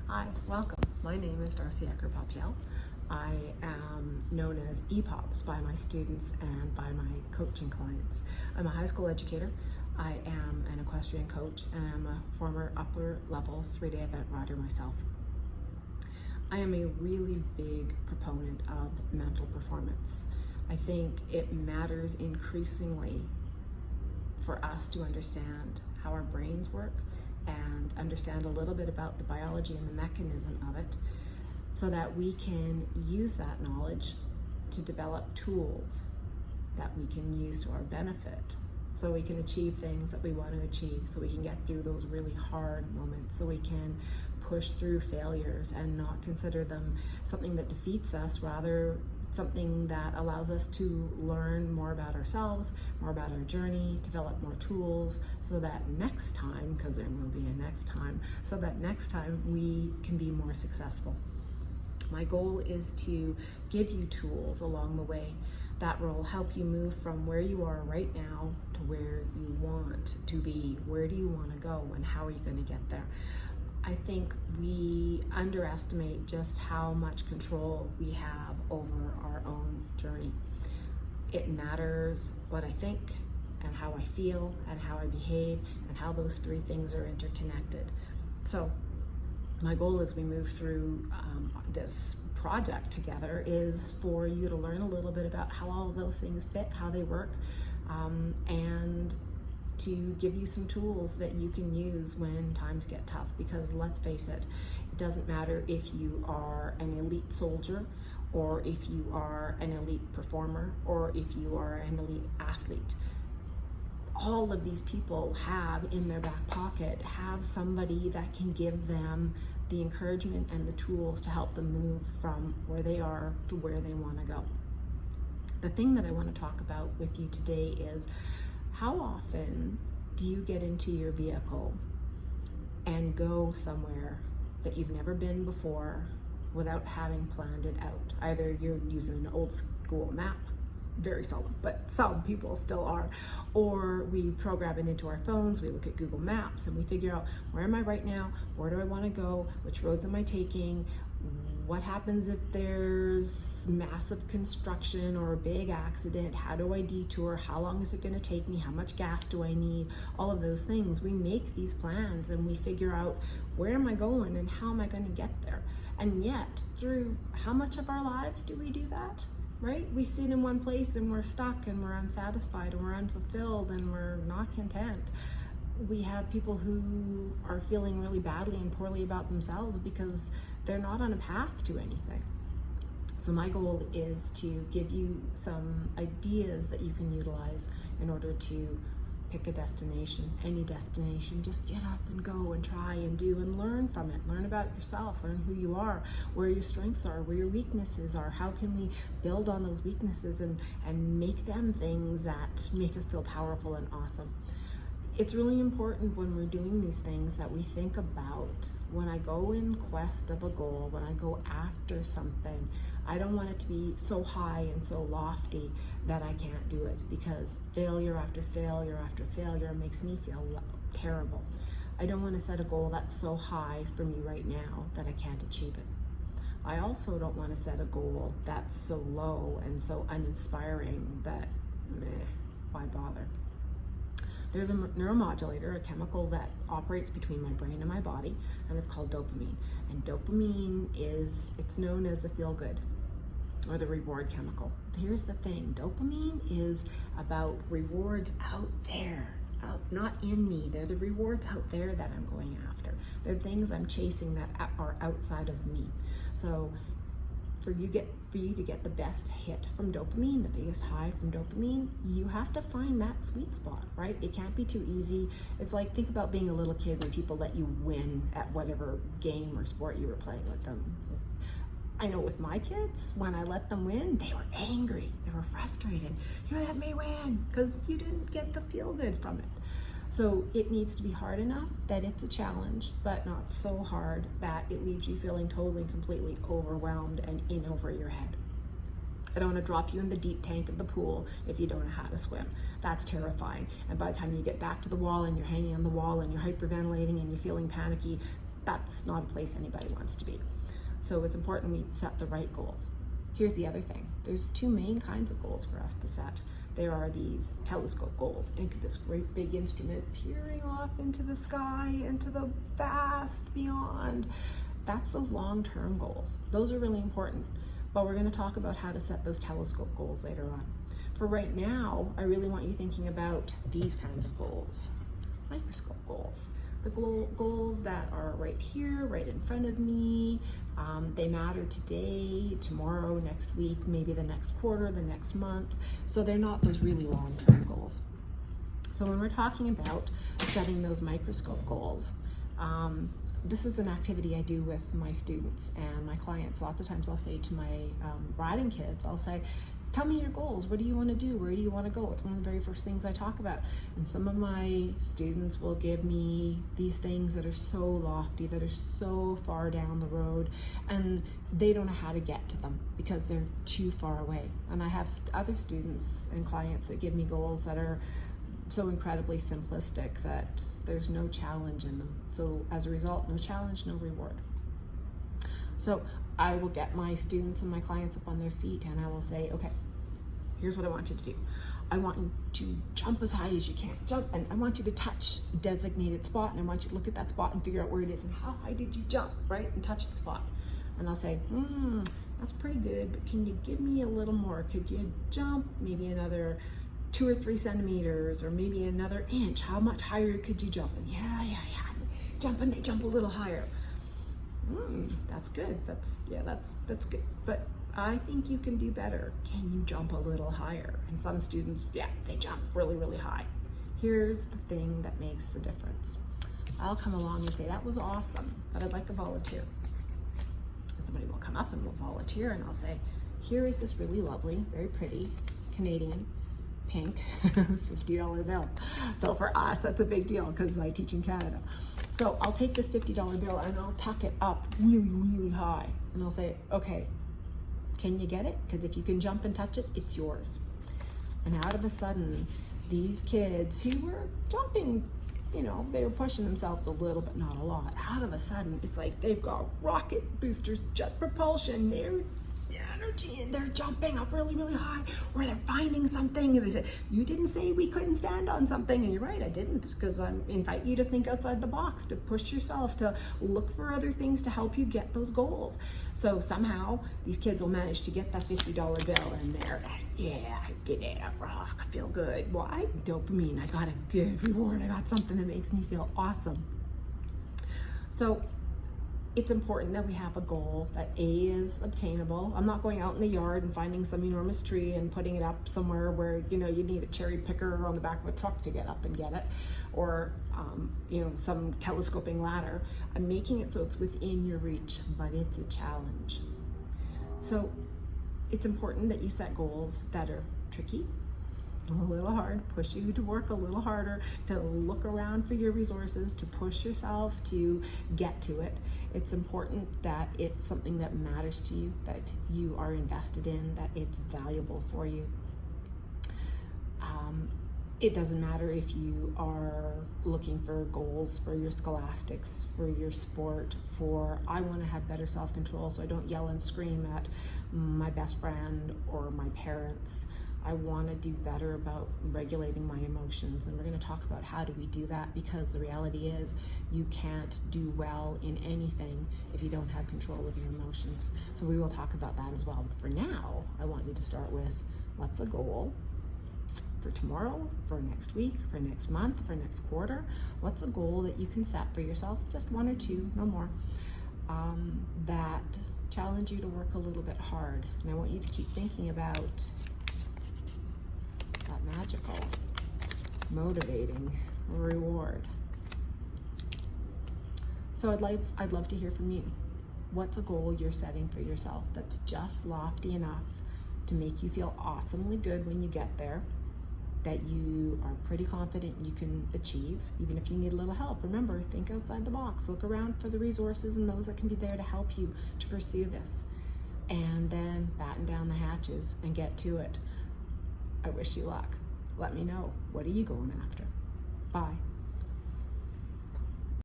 Hi, welcome. My name is Darcy Ecker-Papiel. I am known as EPOPS by my students and by my coaching clients. I'm a high school educator. I am an equestrian coach and I'm a former upper level 3-day event rider myself. I am a really big proponent of mental performance. I think it matters increasingly for us to understand how our brains work and understand a little bit about the biology and the mechanism of it so that we can use that knowledge to develop tools that we can use to our benefit so we can achieve things that we want to achieve, so we can get through those really hard moments, so we can push through failures and not consider them something that defeats us, rather something that allows us to learn more about ourselves, more about our journey, develop more tools so that next time, because there will be a next time, so that next time we can be more successful. My goal is to give you tools along the way that will help you move from where you are right now to where you want to be. Where do you want to go and how are you going to get there? I think we underestimate just how much control we have over our own journey. It matters what I think and how I feel and how I behave and how those three things are interconnected. So my goal as we move through this project together is for you to learn a little bit about how all of those things fit, how they work, and to give you some tools that you can use when times get tough. Because let's face it, it doesn't matter if you are an elite soldier or if you are an elite performer or if you are an elite athlete. All of these people have in their back pocket, have somebody that can give them the encouragement and the tools to help them move from where they are to where they want to go. The thing that I want to talk about with you today is, how often do you get into your vehicle and go somewhere that you've never been before without having planned it out? Either you're using an old school map, very seldom, but some people still are, or we program it into our phones, we look at Google Maps and we figure out, where am I right now? Where do I want to go? Which roads am I taking? What happens if there's massive construction or a big accident? How do I detour? How long is it going to take me? How much gas do I need? All of those things. We make these plans and we figure out, where am I going and how am I going to get there? And yet, through how much of our lives do we do that? Right? We sit in one place and we're stuck and we're unsatisfied and we're unfulfilled and we're not content. We have people who are feeling really badly and poorly about themselves because they're not on a path to anything. So my goal is to give you some ideas that you can utilize in order to pick a destination, any destination. Just get up and go and try and do and learn from it. Learn about yourself, learn who you are, where your strengths are, where your weaknesses are. How can we build on those weaknesses and make them things that make us feel powerful and awesome? It's really important when we're doing these things that we think about, when I go in quest of a goal, when I go after something, I don't want it to be so high and so lofty that I can't do it, because failure after failure after failure makes me feel terrible. I don't want to set a goal that's so high for me right now that I can't achieve it. I also don't want to set a goal that's so low and so uninspiring that, why bother? There's a neuromodulator, a chemical that operates between my brain and my body, and it's called dopamine. And dopamine it's known as the feel-good or the reward chemical. Here's the thing, dopamine is about rewards out there, not in me. They're the rewards out there that I'm going after. They're things I'm chasing that are outside of me. So for you to get the best hit from dopamine, the biggest high from dopamine, you have to find that sweet spot, right? It can't be too easy. It's like, think about being a little kid when people let you win at whatever game or sport you were playing with them. I know with my kids, when I let them win, they were angry, they were frustrated. You let me win because you didn't get the feel good from it. So it needs to be hard enough that it's a challenge, but not so hard that it leaves you feeling totally and completely overwhelmed and in over your head. I don't want to drop you in the deep tank of the pool if you don't know how to swim. That's terrifying. And by the time you get back to the wall and you're hanging on the wall and you're hyperventilating and you're feeling panicky, that's not a place anybody wants to be. So it's important we set the right goals. Here's the other thing. There's two main kinds of goals for us to set. There are these telescope goals. Think of this great big instrument peering off into the sky, into the vast beyond. That's those long-term goals. Those are really important, but we're going to talk about how to set those telescope goals later on. For right now, I really want you thinking about these kinds of goals, microscope goals. The goals that are right here, right in front of me. They matter today, tomorrow, next week, maybe the next quarter, the next month. So they're not those really long-term goals. So when we're talking about setting those microscope goals, this is an activity I do with my students and my clients. Lots of times I'll say to my riding kids, I'll say, tell me your goals. What do you want to do? Where do you want to go? It's one of the very first things I talk about. And some of my students will give me these things that are so lofty, that are so far down the road, and they don't know how to get to them because they're too far away. And I have other students and clients that give me goals that are so incredibly simplistic that there's no challenge in them. So as a result, no challenge, no reward. So I will get my students and my clients up on their feet and I will say, okay, here's what I want you to do. I want you to jump as high as you can. Jump, and I want you to touch a designated spot, and I want you to look at that spot and figure out where it is and how high did you jump, right? And touch the spot. And I'll say, that's pretty good, but can you give me a little more? Could you jump maybe another 2 or 3 centimeters, or maybe another inch? How much higher could you jump? And yeah. Jump, and they jump a little higher. That's good. That's good. But I think you can do better. Can you jump a little higher? And some students, they jump really, really high. Here's the thing that makes the difference. I'll come along and say, that was awesome, but I'd like a volunteer. And somebody will come up and will volunteer, and I'll say, here is this really lovely, very pretty Canadian pink $50 bill. So for us, that's a big deal because I teach in Canada. So I'll take this $50 bill and I'll tuck it up really, really high. And I'll say, okay, can you get it? Because if you can jump and touch it, it's yours. And out of a sudden, these kids who were jumping, they were pushing themselves a little, but not a lot. Out of a sudden, it's like they've got rocket boosters, jet propulsion, they're energy, and they're jumping up really, really high, or they're finding something, and they say, you didn't say we couldn't stand on something. And you're right, I didn't, because I invite you to think outside the box, to push yourself, to look for other things to help you get those goals. So somehow these kids will manage to get that $50 bill, and they're like, yeah, I did it, I feel good. Why? Dopamine. I got a good reward. I got something that makes me feel awesome. So it's important that we have a goal that is obtainable. I'm not going out in the yard and finding some enormous tree and putting it up somewhere where you need a cherry picker on the back of a truck to get up and get it, or some telescoping ladder. I'm making it so it's within your reach, but it's a challenge. So it's important that you set goals that are tricky, a little hard, push you to work a little harder, to look around for your resources, to push yourself to get to it. It's important that it's something that matters to you, that you are invested in, that it's valuable for you. It doesn't matter if you are looking for goals for your scholastics, for your sport, for I want to have better self-control so I don't yell and scream at my best friend or my parents. I want to do better about regulating my emotions, and we're going to talk about how do we do that, because the reality is you can't do well in anything if you don't have control of your emotions. So we will talk about that as well. But for now, I want you to start with, what's a goal for tomorrow, for next week, for next month, for next quarter? What's a goal that you can set for yourself, just 1 or 2, no more, that challenge you to work a little bit hard? And I want you to keep thinking about that magical, motivating reward. So I'd love to hear from you. What's a goal you're setting for yourself that's just lofty enough to make you feel awesomely good when you get there, that you are pretty confident you can achieve, even if you need a little help? Remember, think outside the box. Look around for the resources and those that can be there to help you to pursue this. And then batten down the hatches and get to it. I wish you luck. Let me know. What are you going after? Bye.